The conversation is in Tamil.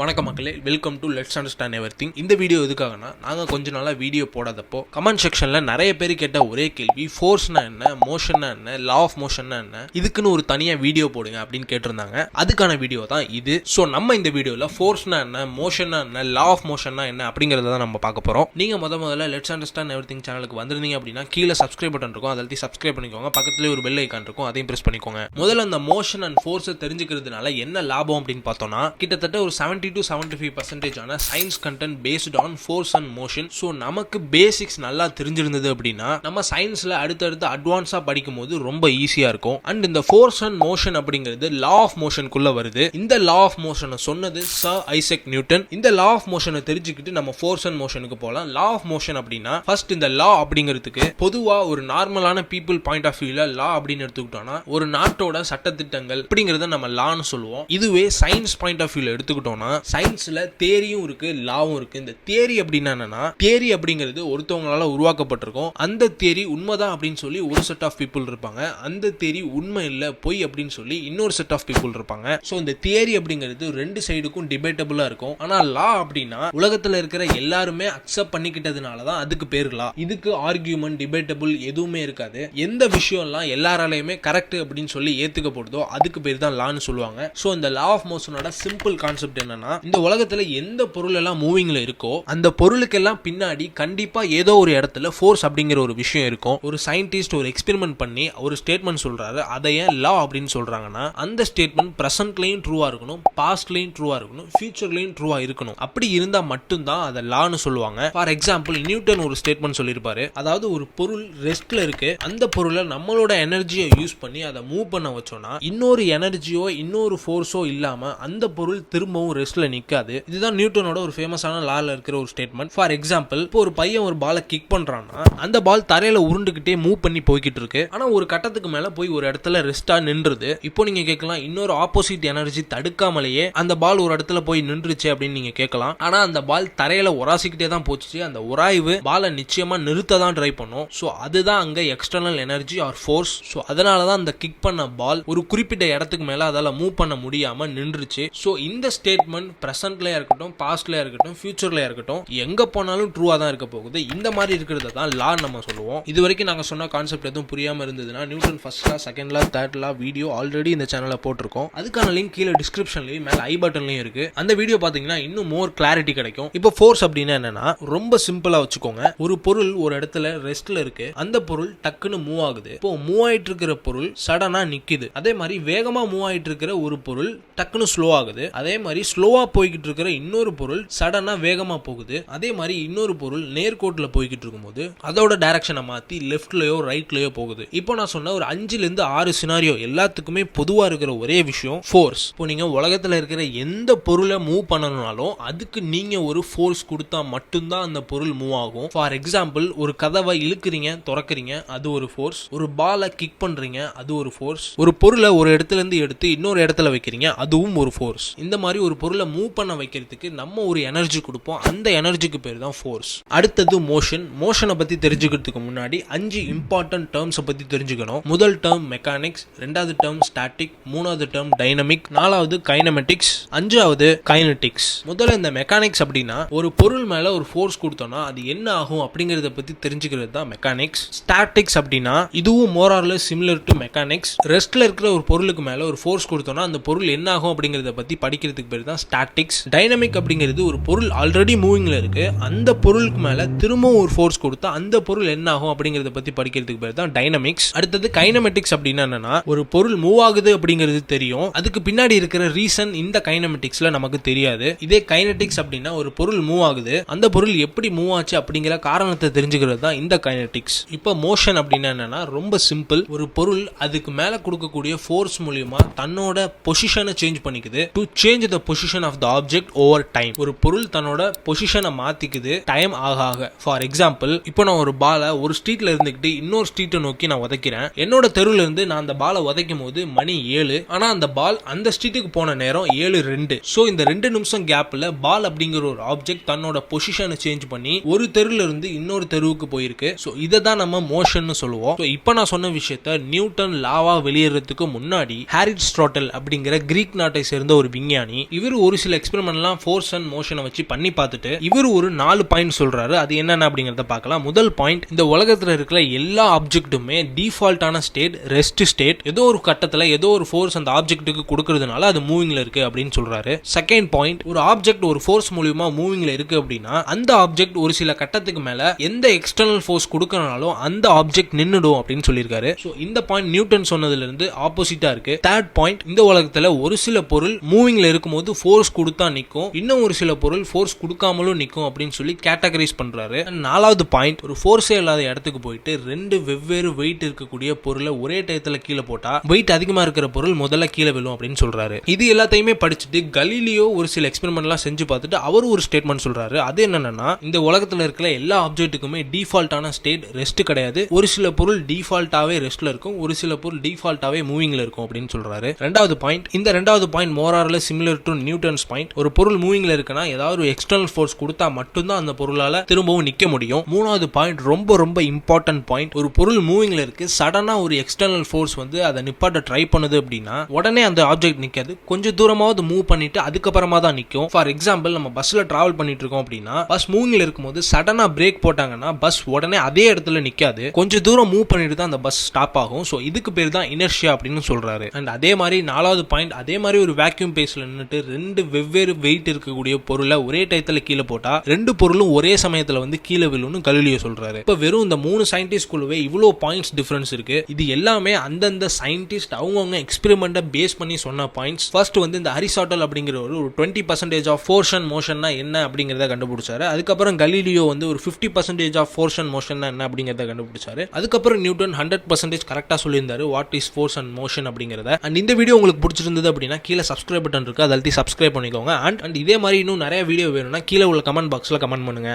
வணக்கம் மக்களே, welcome to let's understand everything. இந்த வீடியோ எதுக்காகனா, நாங்கள் கொஞ்ச நாளாக வீடியோ போடாதப்போ கமெண்ட் செக்ஷனில் நிறைய பேர் கேட்ட ஒரே கேள்வி, ஃபோர்ஸ்னா என்ன, மோஷன்னா என்ன, லா ஆஃப் மோஷன்னா என்ன, இதுக்குன்னு ஒரு தனியாக வீடியோ போடுங்க அப்படின்னு கேட்டிருந்தாங்க. அதுக்கான வீடியோ தான் இது. ஸோ நம்ம இந்த வீடியோவில் ஃபோர்ஸ்னா என்ன, மோஷன்னா என்ன, லா ஆஃப் மோஷன்னா என்ன அப்படிங்கிறத தான் நம்ம பார்க்க போகிறோம். நீங்கள் முதல்ல லெட்ஸ் அண்டர்ஸ்டாண்ட் எவ்ரிதிங் சேனலுக்கு வந்திருந்தீங்க அப்படின்னா கீழே சப்ஸ்கிரைப் பட்டன் இருக்கும், அதை சப்ஸ்கிரைப் பண்ணிக்கோங்க. பக்கத்துலேயே ஒரு பெல் ஐக்கான் இருக்கும், அதையும் ப்ரெஸ் பண்ணிக்கோங்க. முதல்ல அந்த மோஷன் அண்ட் ஃபோர்ஸை தெரிஞ்சுக்கிறதுனால என்ன லாபம் அப்படின்னு பார்த்தோம்னா, கிட்டத்தட்ட ஒரு 70 to 75% ஆன science content based on force and motion. So நமக்கு பேசிக்ஸ் நல்லா தெரிஞ்சிருந்தது அப்படின்னா நம்ம சயின்ஸ்ல அடுத்தடுத்து அட்வான்ஸா படிக்கும் போது ரொம்ப ஈஸியா இருக்கும். அண்ட் இந்த ஃபோர்ஸ் அண்ட் மோஷன் அப்படிங்கிறது லா ஆஃப் மோஷனுக்குள்ள வருது. இந்த லா ஆஃப் மோஷனை சொன்னது சர் ஐசக் நியூட்டன். இந்த லா ஆஃப் மோஷனை தெரிஞ்சுக்கிட்டு நம்ம ஃபோர்ஸ் அண்ட் மோஷனுக்கு போகலாம். லா ஆஃப் மோஷன் அப்படின்னா ஃபர்ஸ்ட் இந்த லா அப்படிங்கிறதுக்கு பொதுவா ஒரு நார்மலான பீப்புள் பாயிண்ட் ஆஃப் வியூல லா அப்படின்னு எடுத்துக்கிட்டோம்னா ஒரு நாட்டோட சட்டத்திட்டங்கள் அப்படிங்கறத நம்ம லான்னு சொல்லுவோம். இதுவே சயின்ஸ் பாயிண்ட் ஆஃப் வியூல எடுத்துக்கிட்டோம்னா சயின்ஸ்ல தியரியும் இருக்கு, லாவும் இருக்கு. இந்த தியரி அப்படின்னா என்னன்னா, தியரி அப்படிங்கிறது ஒருத்தவங்களால உருவாக்கப்பட்டிருக்கும். அந்த தியரி உண்மைதான் அப்படின்னு சொல்லி ஒரு செட் ஆஃப் பீப்புள் இருப்பாங்க. அந்த தியரி உண்மை இல்ல, பொய் அப்படின்னு சொல்லி இன்னொரு செட் ஆஃப் பீப்புள் இருப்பாங்க. சோ இந்த தியரி அப்படிங்கிறது ரெண்டு சைடுக்கும் டிபேட்டபிளா இருக்கும். ஆனா லா அப்படின்னா உலகத்துல இருக்கிற எல்லாருமே அக்செப்ட் பண்ணிக்கிட்டதுனால தான் அதுக்கு பேர் லா. இதுக்கு ஆர்கியூமெண்ட், டிபேட்டபிள் எதுவுமே இருக்காது. எந்த விஷயம்லாம் எல்லாராலையுமே கரெக்ட் அப்படின்னு சொல்லி ஏத்துக்கப்படுதோ அதுக்கு பேர் தான் லான்னு சொல்லுவாங்க. சோ இந்த லா ஆஃப் மோஷனோட சிம்பிள் கான்செப்ட் என்னன்னா, இந்த உலகத்துல எந்த பொருள் எல்லாம் மூவிங்ல இருக்கோ அந்த பொருளுக்கெல்லாம் பின்னாடி கண்டிப்பா ஏதோ ஒரு இடத்துல ஃபோர்ஸ் அப்படிங்கிற ஒரு விஷயம் இருக்கும். ஒரு சயின்டிஸ்ட் ஒரு எக்ஸ்பெரிமெண்ட் பண்ணி ஒரு ஸ்டேட்மெண்ட் சொல்றாரு, அதை ஏன் லா அப்படின்னு சொல்றாங்கன்னா, அந்த ஸ்டேட்மெண்ட் பிரசன்ட்லயும் ட்ரூவா இருக்கணும், பாஸ்ட்லயும் ட்ரூவா இருக்கணும், ஃபியூச்சர்லயும் ட்ரூவா இருக்கணும். அப்படி இருந்தா மட்டும்தான் அதை லான்னு சொல்லுவாங்க. ஃபார் எக்ஸாம்பிள் நியூட்டன் ஒரு ஸ்டேட்மெண்ட் சொல்லியிருப்பாரு, அதாவது ஒரு பொருள் ரெஸ்ட்ல இருக்கு, அந்த பொருளை நம்மளோட எனர்ஜியை யூஸ் பண்ணி அதை மூவ் பண்ண வச்சோம்னா இன்னொரு எனர்ஜியோ இன்னொரு ஃபோர்ஸோ இல்லாம அந்த பொருள் திரும்பவும் ரெஸ்ட்ல நிக்காது. இதுதான் நியூட்டனோட ஒரு ஃபேமஸான லால இருக்கிற ஒரு ஸ்டேட்மெண்ட். ஃபார் எக்ஸாம்பிள், இப்போ ஒரு பையன் ஒரு பாலை கிக் பண்றான்னா அந்த பால் தரையில உருண்டுகிட்டே மூவ் பண்ணி போய்கிட்டு இருக்கு. ஆனா ஒரு கட்டத்துக்கு மேல போய் ஒரு இடத்துல ரெஸ்டா நின்றுது. இப்போ நீங்க கேட்கலாம், இன்னொரு ஆப்போசிட் எனர்ஜி தடுக்காமலேயே அந்த பால் ஒரு இடத்துல போய் நின்றுச்சு அப்படின்னு நீங்க கேட்கலாம். ஆனா அந்த பால் தரையில உராசிக்கிட்டே தான் போச்சு. அந்த உராய்வு பாலை நிச்சயமா நிறுத்த தான் ட்ரை பண்ணும். சோ அதுதான் அங்க external energy or force. So அதனாலதான் அந்த கிக் பண்ண பால் ஒரு குறிப்பிட்ட இடத்துக்கு மேல அதால மூவ் பண்ண முடியாம நின்றுச்சு. சோ இந்த ஸ்டேட்மெண்ட் பிரசன்ட்லயா இருக்கட்டும், பாஸ்ட்லயா இருக்கட்டும், ஃபியூச்சர்லயா இருக்கட்டும், எங்க போனாலும் ட்ரூவா தான் இருக்க போகுது. இந்த மாதிரி இருக்கிறத தான் லா நம்ம சொல்லுவோம். இது வரைக்கும் நாங்க சொன்ன கான்செப்ட் எதுவும் புரியாம இருந்ததுன்னா நியூட்டன் ஃபர்ஸ்ட் லா, second law, third law video already இந்த சேனல்ல போட்டிருக்கோம். அதுக்கான லிங்க் கீழே டிஸ்கிரிப்ஷன்லயும் மேல ஐ பட்டன்லயும் இருக்கு. அந்த வீடியோ பாத்தீங்கன்னா இன்னும் மோர் கிளாரிட்டி கிடைக்கும். இப்போ ஃபோர்ஸ் அப்படின்னா என்னன்னா, ரொம்ப சிம்பிளா வச்சுக்கோங்க. ஒரு பொருள் ஒரு இடத்துல ரெஸ்ட்ல இருக்கு, அந்த பொருள் டக்குன்னு மூவ் ஆகுது. இப்போ மூவ் ஆயிட்டு இருக்கிற பொருள் சடனா நிக்குது. அதே மாதிரி வேகமா மூவ் ஆயிட்டு இருக்கிற ஒரு பொருள் டக்குன்னு ஸ்லோ ஆகுது. அதே மாதிரி ஸ்லோவா போய்கிட்டு இருக்கிற இன்னொரு பொருள் சடனா வேகமா போகுது. அதே மாதிரி இன்னொரு பொருள் நேர்கோட்டில் போய்கிட்டு இருக்கும்போது அதோட டைரக்ஷனை மாத்தி லெஃப்ட்லயோ ரைட்லயோ போகுது. இப்போ நான் சொன்ன ஒரு 5 to 6 சினாரியோ எல்லாத்துக்குமே பொதுவா இருக்கிற ஒரே விஷயம் ஃபோர்ஸ். இப்போ நீங்க உலகத்துல இருக்கிற எந்த பொருளை மூவ் பண்ணணும்னாலும் அதுக்கு நீங்க ஒரு ஃபோர்ஸ் கொடுத்தா மட்டும்தான் அந்த பொருள் மூவ் ஆகும். ஃபார் எக்ஸாம்பிள், ஒரு கதவை இழுக்கிறீங்க, திறக்கிறீங்க, அது ஒரு ஃபோர்ஸ். ஒரு பாலை கிக் பண்றீங்க, அது ஒரு ஃபோர்ஸ். ஒரு பொருளை ஒரு இடத்துல இருந்து எடுத்து இன்னொரு இடத்துல வைக்கிறீங்க, அதுவும் ஒரு ஃபோர்ஸ். இந்த மாதிரி ஒரு பொருளை மூவ் பண்ண வைக்கிறதுக்கு நம்ம ஒரு எனர்ஜி கொடுப்போம். அந்த எனர்ஜிக்கு பேர் தான் ஃபோர்ஸ். அடுத்தது மோஷன். மோஷனை பத்தி தெரிஞ்சுக்கிறதுக்கு முன்னாடி 5 இம்பார்ட்டன்ட் டேர்ம்ஸ் பத்தி தெரிஞ்சுக்கணும். முதல் டேர்ம் மெக்கானிக்ஸ், ரெண்டாவது டேர்ம் ஸ்டாட்டிக், மூணாவது டேர்ம் டைனமிக், நாலாவது கைனமெட்டிக்ஸ், அஞ்சாவது கைனெட்டிக்ஸ். முதல்ல இந்த மெக்கானிக்ஸ் அப்படின்னா ஒரு பொருள் மேல ஒரு ஃபோர்ஸ் கொடுத்தோம்னா அது என்ன ஆகும் அப்படிங்கறத பத்தி தெரிஞ்சுக்கிறது தான் மெக்கானிக்ஸ். ஸ்டாட்டிக்ஸ் அப்படின்னா இதுவும் more or less similar to mechanics. ரெஸ்ட்ல இருக்கிற ஒரு பொருளுக்கு மேல ஒரு ஃபோர்ஸ் கொடுத்தோம்னா அந்த பொருள் என்ன ஆகும் அப்படிங்கறத பத்தி படிக்கிறதுக்கு பேர் தான் ஸ்டாட்டிக்ஸ். டைனமிக் அப்படிங்கிறது ஒரு பொருள் ஆல்ரெடி மூவிங்ல இருக்கு, அந்த பொருளுக்கு மேல திரும்பவும் ஒரு ஃபோர்ஸ் கொடுத்தா அந்த பொருள் என்ன ஆகும் அப்படிங்கறத பத்தி படிக்கிறதுக்கு பேர் தான் டைனமிக்ஸ். அடுத்தது கைனமெட்டிக்ஸ் அப்படின்னா என்னன்னா, ஒரு பொருள் மூவ் ஆகுது அப்படிங்கிறது தெரியும், அதுக்கு பின்னாடி இருக்கிற ரீசன் இந்த கைனமெட்டிக்ஸ்ல நமக்கு தெரியாது. இதே கைனெட்டிக்ஸ் அப்படின்னா ஒரு பொருள் மூவ் ஆகுது, அந்த பொருள் எப்படி மூவ் ஆச்சு அப்படிங்கிற காரணத்தை தெரிஞ்சுக்கிறது தான் இந்த கைனெட்டிக்ஸ். இப்போ மோஷன் அப்படின்னா என்னன்னா ரொம்ப சிம்பிள். ஒரு பொருள் அதுக்கு மேல கொடுக்கக்கூடிய ஃபோர்ஸ் மூலமா தன்னோட பொசிஷனை சேஞ்ச் பண்ணிக்குது. To change the position of the object over time. ஒரு பொருள் தன்னோட பொசிஷனை மாத்திக்குது டைம் ஆக ஆக. ஃபார் எக்ஸாம்பிள், இப்போ நான் ஒரு பாலை ஒரு ஸ்ட்ரீட்ல இருந்துகிட்டு இன்னொரு ஸ்ட்ரீட்டை நோக்கி நான் உதைக்கிறேன். என்னோட தெருவுல இருந்து நான் அந்த பாலை உதைக்கும் போது மணி 7, ஆனா அந்த பால் அந்த ஸ்ட்ரீட்டுக்கு போன நேரம் 7:02. சோ இந்த 2 நிமிஷம் கேப்ல பால் அப்படிங்கிற ஒரு ஆப்ஜெக்ட் தன்னோட பொசிஷனை சேஞ்ச் பண்ணி ஒரு தெருவுல இருந்து இன்னொரு தெருவுக்கு போயிருக்கு. சோ இதை தான் நம்ம மோஷன் சொல்லுவோம். இப்போ நான் சொன்ன விஷயத்த நியூட்டன் லாவா வெளியேறதுக்கு முன்னாடி ஹாரிஸ்டாட்டில் அப்படிங்கிற கிரீக் நாட்டை சேர்ந்த ஒரு விஞ்ஞானி, இவர் ஒரு சில எக்ஸ்பெரிமெண்ட்லாம் ஃபோர்ஸ் அண்ட் மோஷனை வச்சு பண்ணி பார்த்துட்டு இவர் ஒரு 4 பாயிண்ட் சொல்றாரு. அது என்னென்ன அப்படிங்கறத பார்க்கலாம். முதல் பாயிண்ட், இந்த உலகத்துல இருக்கிற எல்லா ஆப்ஜெக்ட்டுமே டிஃபால்ட்டான ஸ்டேட் ரெஸ்ட் ஸ்டேட். ஏதோ ஒரு கட்டத்துல ஏதோ ஒரு ஃபோர்ஸ் அந்த ஆப்ஜெக்ட்டுக்கு கொடுக்கறதுனால அது மூவிங்ல இருக்கு அப்படின்னு சொல்றாரு. செகண்ட் பாயிண்ட், ஒரு ஆப்ஜெக்ட் ஒரு ஃபோர்ஸ் மூலமா மூவிங்ல இருக்கு அப்படின்னா அந்த ஆப்ஜெக்ட் ஒரு சில கட்டத்துக்கு மேல எந்த எக்ஸ்டர்னல் ஃபோர்ஸ் கொடுக்கறனாலும் அந்த ஆப்ஜெக்ட் நின்னுடும் அப்படின்னு சொல்லியிருக்காரு. சோ இந்த பாயிண்ட் நியூட்டன் சொன்னதுல இருந்து ஆப்போசிட்டா இருக்கு. தேர்ட் பாயிண்ட், இந்த உலகத்துல ஒரு சில பொருள் மூவிங்ல இருக்கும்போது ஃபோர்ஸ் கொடுத்தா நிக்கும், இன்னும் ஒரு சில பொருள் ஃபோர்ஸ் கொடுக்காமலும் நிக்கும் அப்படின்னு சொல்லி கேட்டகரைஸ் பண்றாரு. நாலாவது பாயிண்ட், ஒரு ஃபோர்ஸே இல்லாத இடத்துக்கு போயிட்டு ரெண்டு வெவ்வேறு வெயிட் இருக்கக்கூடிய பொருளை ஒரே டயத்துல கீழே போட்டா வெயிட் அதிகமா இருக்கிற பொருள் முதல்ல கீழே விழும் அப்படின்னு சொல்றாரு. இது எல்லாத்தையுமே படிச்சுட்டு கலீலியோ ஒரு சில எக்ஸ்பெரிமெண்ட்லாம் செஞ்சு பார்த்துட்டு அவர் ஒரு ஸ்டேட்மெண்ட் சொல்றாரு. அது என்னன்னா, இந்த உலகத்துல இருக்கிற எல்லா ஆப்ஜெக்ட்டுக்குமே டிஃபால்ட்டான ஸ்டேட் ரெஸ்ட் கிடையாது. ஒரு சில பொருள் டிஃபால்ட்டாவே ரெஸ்ட்ல இருக்கும், ஒரு சில பொருள் டிஃபால்ட்டாவே மூவிங்ல இருக்கும் அப்படின்னு சொல்றாரு. ரெண்டாவது பாயிண்ட், இந்த ரெண்டாவது point more or less similar to Newton's point. ஒரு பொருள் மூவிங்ல இருக்குன்னா ஏதாவது ஒரு எக்ஸ்டர்னல் ஃபோர்ஸ் கொடுத்தா மட்டும்தான் அந்த பொருளால திரும்பவும் நிக்க முடியும். மூணாவது பாயிண்ட் ரொம்ப ரொம்ப இம்பார்ட்டன்ட் பாயிண்ட், ஒரு பொருள் மூவிங்ல இருக்கு, சடனா ஒரு எக்ஸ்டர்னல் ஃபோர்ஸ் வந்து அதை நிப்பாட்ட ட்ரை பண்ணுது அப்படின்னா உடனே அந்த ஆப்ஜெக்ட் நிக்காது, கொஞ்சம் தூரமாவது மூவ் பண்ணிட்டு அதுக்கப்புறமா தான் நிக்கும். ஃபார் எக்ஸாம்பிள், நம்ம பஸ்ல டிராவல் பண்ணிட்டு இருக்கோம் அப்படின்னா பஸ் மூவிங்ல இருக்கும்போது சடனா பிரேக் போட்டாங்கன்னா பஸ் உடனே அதே இடத்துல நிக்காது, கொஞ்சம் தூரம் மூவ் பண்ணிட்டு தான் அந்த பஸ் ஸ்டாப் ஆகும். சோ இதுக்கு பேர் தான் இனர்ஷியா அப்படின்னு சொல்றாரு. அண்ட் அதே மாதிரி நாலாவது பாயிண்ட், அதே மாதிரி ஒரு வேக்யூம் பேஸ்ல நின்னுட்டு ரெண்டு வெவ்வேறு வெயிட் இருக்கக்கூடிய பொருளை ஒரே டயத்துல கீழே போட்டா ரெண்டு பொருளும் ஒரே சமயத்துல வந்து கீழே விழுன்னு கலீலியோ சொல்றாரு. இப்ப வெறும் இந்த 3 சயின்டிஸ்ட்குள்ளவே இவ்வளவு பாயிண்ட்ஸ் டிஃபரன்ஸ் இருக்கு. இது எல்லாமே அந்தந்த சயின்டிஸ்ட் அவங்கவுங்க எக்ஸ்பெரிமெண்ட்டை பேஸ் பண்ணி சொன்ன பாயிண்ட்ஸ். ஃபர்ஸ்ட் வந்து இந்த அரிஸ்டாட்டில் அப்படிங்கிற ஒரு 20% ஆஃப் ஃபோர்ஸ் அண்ட் மோஷன்னா என்ன அப்படிங்கறத கண்டுபிடிச்சாரு. அதுக்கப்புறம் கலீலியோ வந்து ஒரு 50% ஆஃப் ஃபோர்ஸ் அண்ட் மோஷன்னா என்ன அப்படிங்கறத கண்டுபிடிச்சாரு. அதுக்கப்புறம் நியூட்டன் 100% கரெக்டா சொல்லியிருந்தாரு what is force and motion அப்படிங்கறத. அண்ட் இந்த வீடியோ உங்களுக்கு பிடிச்சிருந்தது அப்படின்னா கீழே சப்ஸ்கிரைப் பட்டன் இருக்கு, அதை அழுத்தி சப்ஸ்கிரைப் பண்ணிக்கோங்க. அண்ட் இதே மாதிரி இன்னும் நிறைய வீடியோ வேணும்னா கீழே உள்ள கமெண்ட் பாக்ஸ்ல கமெண்ட் பண்ணுங்க.